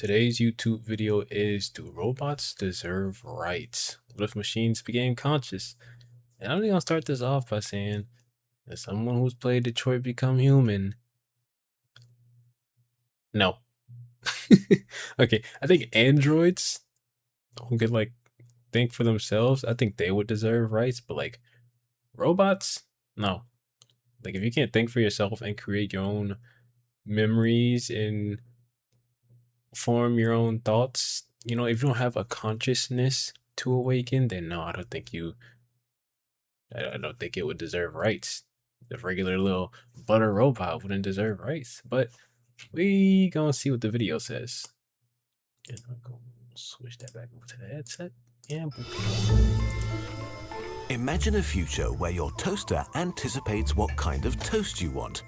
Today's YouTube video is, do robots deserve rights? What if machines became conscious? And I'm gonna start this off by saying, as someone who's played Detroit Become Human, no. Okay, I think androids who could think for themselves, I think they would deserve rights, but robots, no. Like if you can't think for yourself and create your own memories and form your own thoughts, if you don't have a consciousness to awaken, then no, I don't think it would deserve rights. The regular little butter robot wouldn't deserve rights. But we gonna see what the video says. And I'm gonna switch that back over to the headset. And imagine a future where your toaster anticipates what kind of toast you want.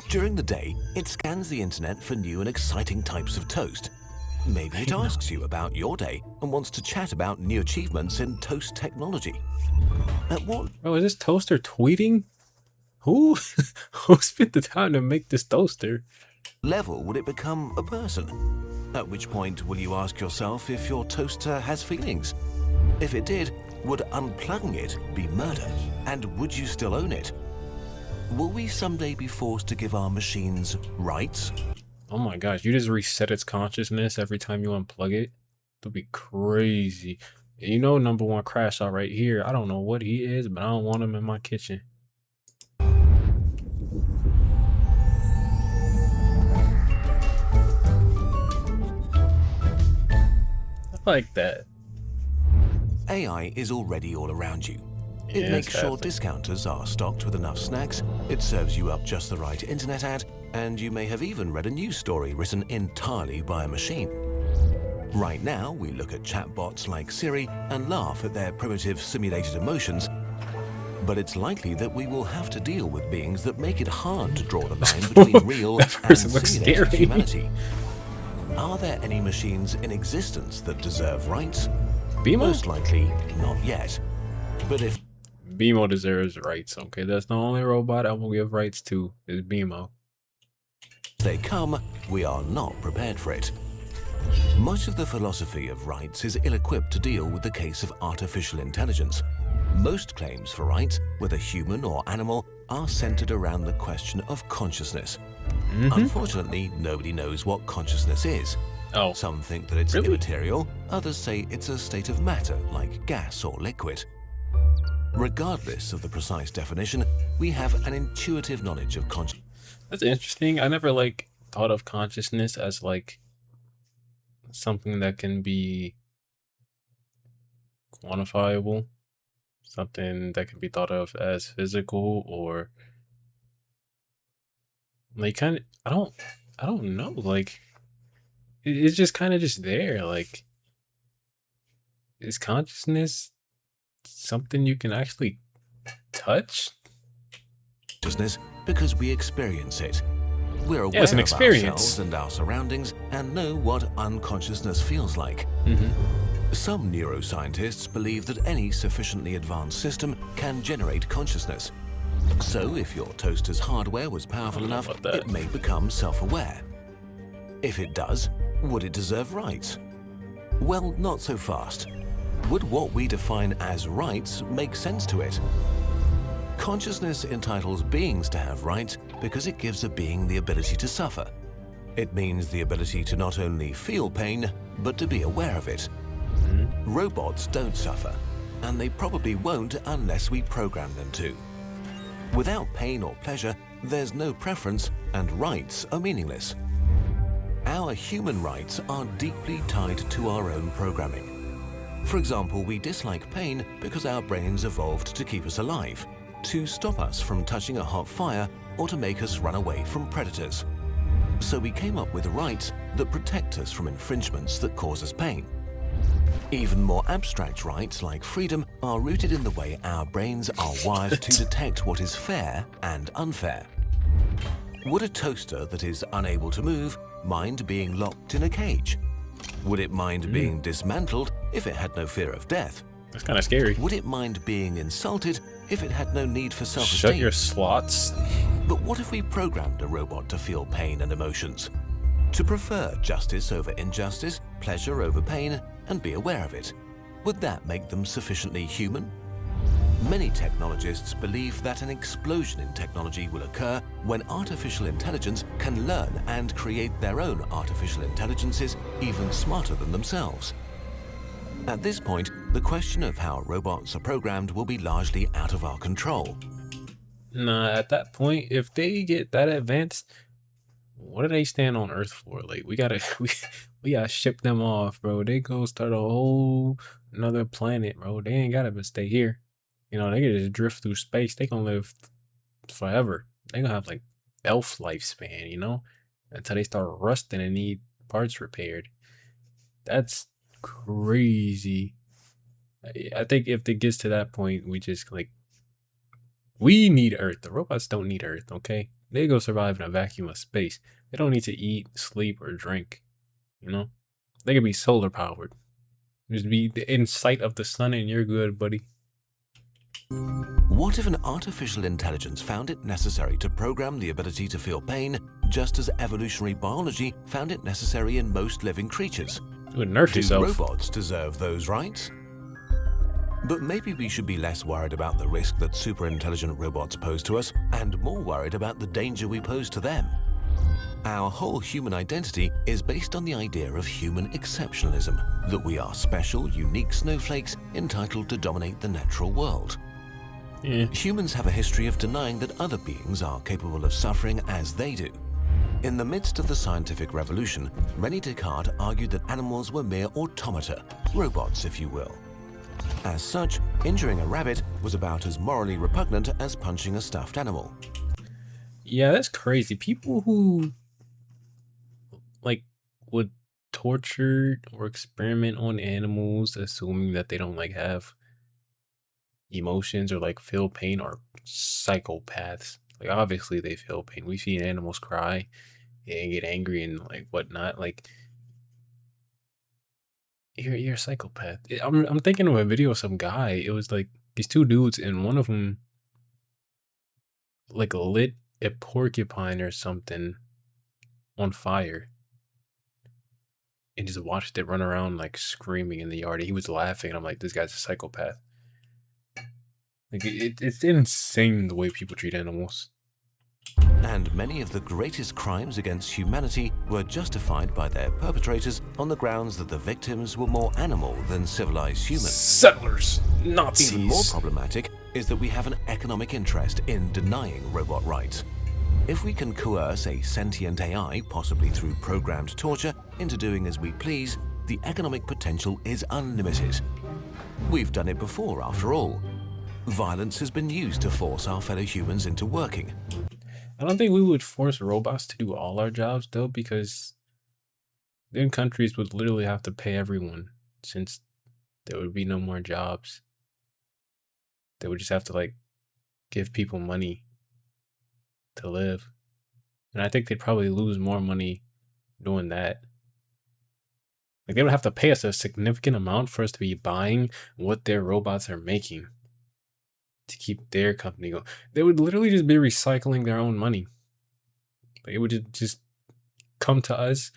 During the day, it scans the internet for new and exciting types of toast. Maybe it asks you about your day and wants to chat about new achievements in toast technology. At what Bro, is this toaster tweeting? Who spent the time to make this toaster? level would it become a person? At which point will you ask yourself if your toaster has feelings? If it did, would unplugging it be murder? And would you still own it? Will we someday be forced to give our machines rights? Oh my gosh, you just reset its consciousness every time you unplug it? That'd be crazy. Number one crash out right here. I don't know what he is, but I don't want him in my kitchen. I like that. AI is already all around you. It Yeah, makes sure sadly. discounters are stocked with enough snacks, it serves you up just the right internet ad, and you may have even read a news story written entirely by a machine. Right now, we look at chatbots like Siri and laugh at their primitive simulated emotions, but it's likely that we will have to deal with beings that make it hard to draw the line between real That and person looks simulated scary. humanity. Are there any machines in existence that deserve rights? BMO? Most likely, not yet. But if BMO deserves rights. Okay, that's the only robot I will give rights to is BMO. they come, we are not prepared for it. Much of the philosophy of rights is ill-equipped to deal with the case of artificial intelligence. Most claims for rights, whether human or animal, are centered around the question of consciousness. Unfortunately, nobody knows what consciousness is. Oh, Some think that it's Really? immaterial, others say it's a state of matter, like gas or liquid. Regardless of the precise definition, we have an intuitive knowledge of consciousness. that's interesting. I never thought of consciousness as something that can be quantifiable, something that can be thought of as physical, or kind of, I don't know, it's just kind of just there. Is consciousness something you can actually touch? Because we experience it. We're aware Yeah, it's an of experience. ourselves and our surroundings and know what unconsciousness feels like. Some neuroscientists believe that any sufficiently advanced system can generate consciousness. So if your toaster's hardware was powerful I don't know enough, about that. it may become self-aware. If it does, would it deserve rights? Well, not so fast. Would what we define as rights make sense to it? Consciousness entitles beings to have rights because it gives a being the ability to suffer. It means the ability to not only feel pain, but to be aware of it. Robots don't suffer, and they probably won't unless we program them to. Without pain or pleasure, there's no preference, and rights are meaningless. Our human rights are deeply tied to our own programming. For example, we dislike pain because our brains evolved to keep us alive, to stop us from touching a hot fire, or to make us run away from predators. So we came up with rights that protect us from infringements that cause us pain. Even more abstract rights, like freedom, are rooted in the way our brains are wired to detect what is fair and unfair. Would a toaster that is unable to move mind being locked in a cage? Would it mind being dismantled if it had no fear of death? That's kind of scary. Would it mind being insulted if it had no need for self-esteem? Shut your slots. But what if we programmed a robot to feel pain and emotions? To prefer justice over injustice, pleasure over pain, and be aware of it. Would that make them sufficiently human? Many technologists believe that an explosion in technology will occur when artificial intelligence can learn and create their own artificial intelligences even smarter than themselves. At this point, the question of how robots are programmed will be largely out of our control. Nah, at that point, if they get that advanced, what do they stand on Earth for? Like we gotta we gotta ship them off, bro. They go start a whole another planet, bro. They ain't gotta but stay here. You know, they can just drift through space. They gonna live forever. They gonna have like elf lifespan, you know, until they start rusting and need parts repaired. That's crazy. I think if it gets to that point, we just like we need Earth. The robots don't need Earth, okay? They go survive in a vacuum of space. They don't need to eat, sleep, or drink. You know? They can be solar powered. Just be in sight of the sun and you're good, buddy. What if an artificial intelligence found it necessary to program the ability to feel pain, just as evolutionary biology found it necessary in most living creatures? You would nerf Do yourself. robots deserve those rights? But maybe we should be less worried about the risk that super-intelligent robots pose to us and more worried about the danger we pose to them. Our whole human identity is based on the idea of human exceptionalism, that we are special, unique snowflakes entitled to dominate the natural world. Yeah. Humans have a history of denying that other beings are capable of suffering as they do. In the midst of the scientific revolution, René Descartes argued that animals were mere automata, robots if you will. As such, injuring a rabbit was about as morally repugnant as punching a stuffed animal. Yeah, that's crazy. People who like would torture or experiment on animals, assuming that they don't like have emotions or like feel pain, are psychopaths. Like obviously they feel pain. We've seen animals cry and get angry and like whatnot. Like you're a psychopath. I'm thinking of a video of some guy. It was like these two dudes, and one of them like lit a porcupine or something on fire and just watched it run around like screaming in the yard. And he was laughing. And I'm like, this guy's a psychopath. Like it's insane the way people treat animals. And many of the greatest crimes against humanity were justified by their perpetrators on the grounds that the victims were more animal than civilized humans. Settlers, Nazis. Even more problematic is that we have an economic interest in denying robot rights. If we can coerce a sentient AI, possibly through programmed torture, into doing as we please, the economic potential is unlimited. We've done it before, after all. Violence has been used to force our fellow humans into working. I don't think we would force robots to do all our jobs though, because then countries would literally have to pay everyone, since there would be no more jobs. They would just have to like give people money to live. And I think they'd probably lose more money doing that. Like they would have to pay us a significant amount for us to be buying what their robots are making to keep their company going. They would literally just be recycling their own money. Like it would just come to us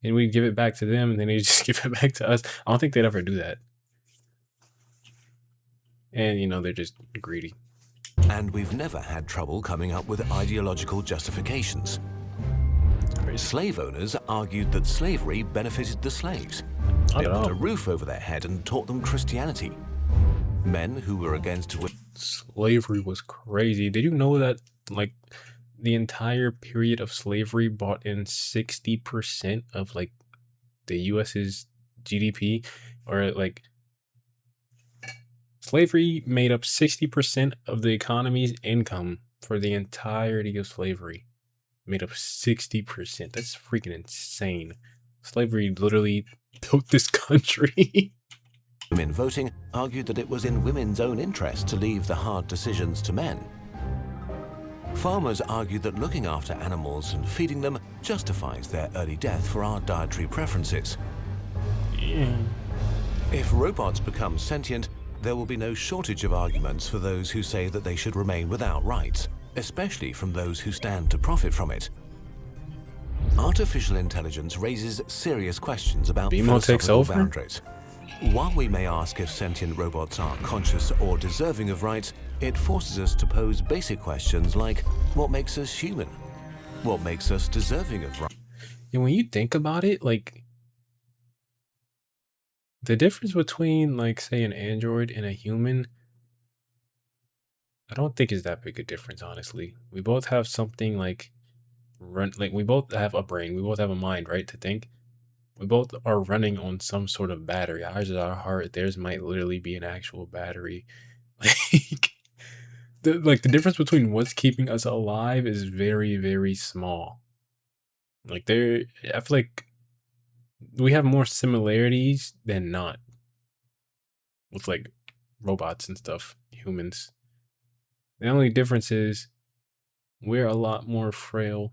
and we'd give it back to them and then they just give it back to us. I don't think they'd ever do that. And you know, they're just greedy. And we've never had trouble coming up with ideological justifications. Slave owners argued that slavery benefited the slaves. It put a roof over their head and taught them Christianity. Men who were against slavery was crazy. Did you know that like the entire period of slavery brought in 60% of like the US's GDP? Or like slavery made up 60% of the economy's income for the entirety of slavery. Made up 60%. That's freaking insane. Slavery literally built this country. Women voting argued that it was in women's own interest to leave the hard decisions to men. Farmers argued that looking after animals and feeding them justifies their early death for our dietary preferences. Yeah. If robots become sentient, there will be no shortage of arguments for those who say that they should remain without rights, especially from those who stand to profit from it. Artificial intelligence raises serious questions about BMO takes philosophical over. boundaries. While we may ask if sentient robots are conscious or deserving of rights, it forces us to pose basic questions like, what makes us human? What makes us deserving of rights? And when you think about it, like the difference between like say an android and a human, I don't think is that big a difference, honestly. We both have something like we both have a brain, we both have a mind, right? To think. We both are running on some sort of battery. Ours is our heart, theirs might literally be an actual battery. Like the difference between what's keeping us alive is very, very small. Like there I feel like we have more similarities than not with like robots and stuff, humans. The only difference is we're a lot more frail.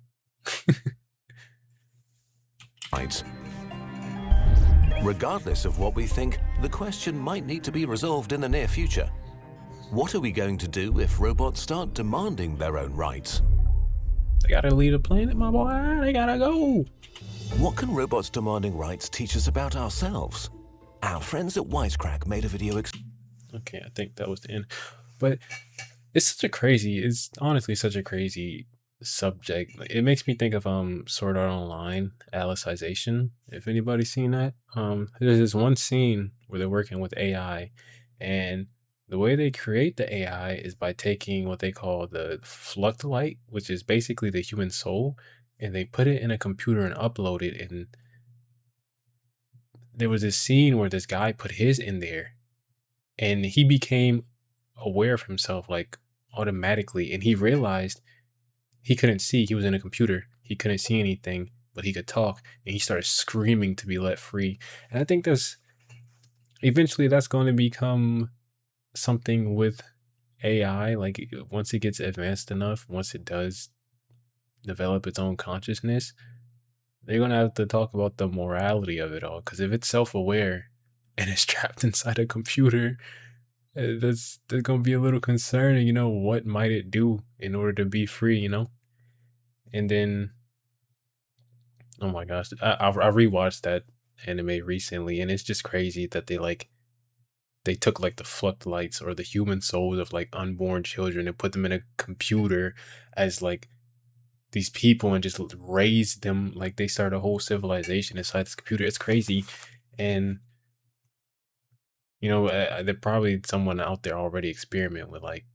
Regardless of what we think, the question might need to be resolved in the near future. What are we going to do if robots start demanding their own rights? They gotta leave the planet, my boy. They gotta go. What can robots demanding rights teach us about ourselves? Our friends at Wisecrack made a video Okay, I think that was the end. But it's honestly such a crazy subject. Like, it makes me think of Sword Art Online, Alicization. If anybody's seen that. There's this one scene where they're working with AI, and the way they create the AI is by taking what they call the fluctolite, which is basically the human soul, and they put it in a computer and upload it. And there was this scene where this guy put his in there, and he became aware of himself like automatically, and he realized he couldn't see. He was in a computer. He couldn't see anything, but he could talk, and he started screaming to be let free. And I think there's eventually that's going to become something with AI. Like once it gets advanced enough, once it does develop its own consciousness, they're gonna have to talk about the morality of it all. Because if it's self-aware and it's trapped inside a computer, that's gonna be a little concerning. What might it do in order to be free? And then, oh my gosh, I rewatched that anime recently, and it's just crazy that they took like the fluctolights or the human souls of like unborn children and put them in a computer as like these people and just raised them like they started a whole civilization inside this computer. It's crazy. And there probably someone out there already experiment with like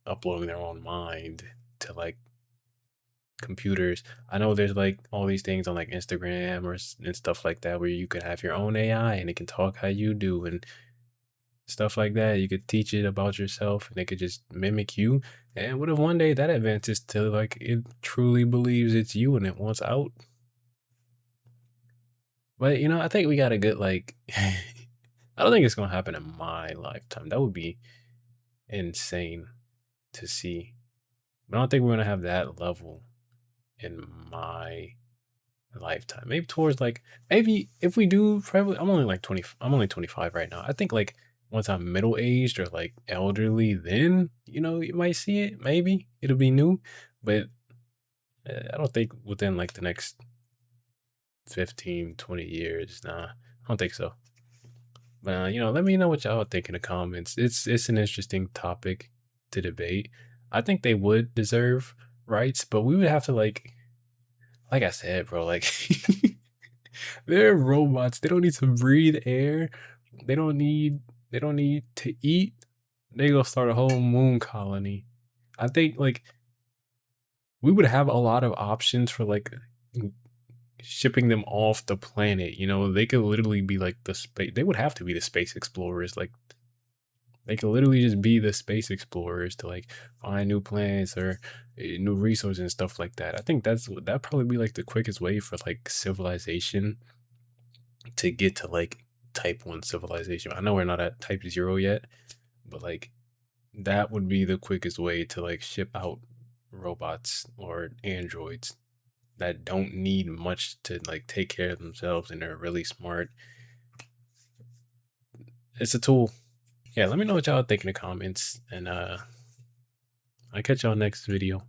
uploading their own mind to like computers. I know there's like all these things on like Instagram and stuff like that where you could have your own AI and it can talk how you do and stuff like that. You could teach it about yourself and it could just mimic you. And what if one day that advances to like it truly believes it's you and it wants out? But I think we got a good like I don't think it's gonna happen in my lifetime. That would be insane to see. But I don't think we're gonna have that level in my lifetime. Maybe towards like maybe if we do probably I'm only 25 right now. I think like once I'm middle aged or like elderly, then you might see it. Maybe it'll be new. But I don't think within like the next 15, 20 years. Nah, I don't think so. But let me know what y'all think in the comments. It's an interesting topic to debate. I think they would deserve rights, but we would have to like I said, bro, like they're robots. They don't need to breathe air. They don't need to eat. They go start a whole moon colony. I think like we would have a lot of options for like shipping them off the planet. They could literally be like the space. They would have to be the space explorers. Like they could literally just be the space explorers to like find new planets or new resources and stuff like that. I think that'd probably be like the quickest way for like civilization to get to like type 1 civilization. I know we're not at type 0 yet, but like that would be the quickest way to like ship out robots or androids that don't need much to like take care of themselves and they're really smart. It's a tool. Yeah, let me know what y'all think in the comments, and I catch y'all next video.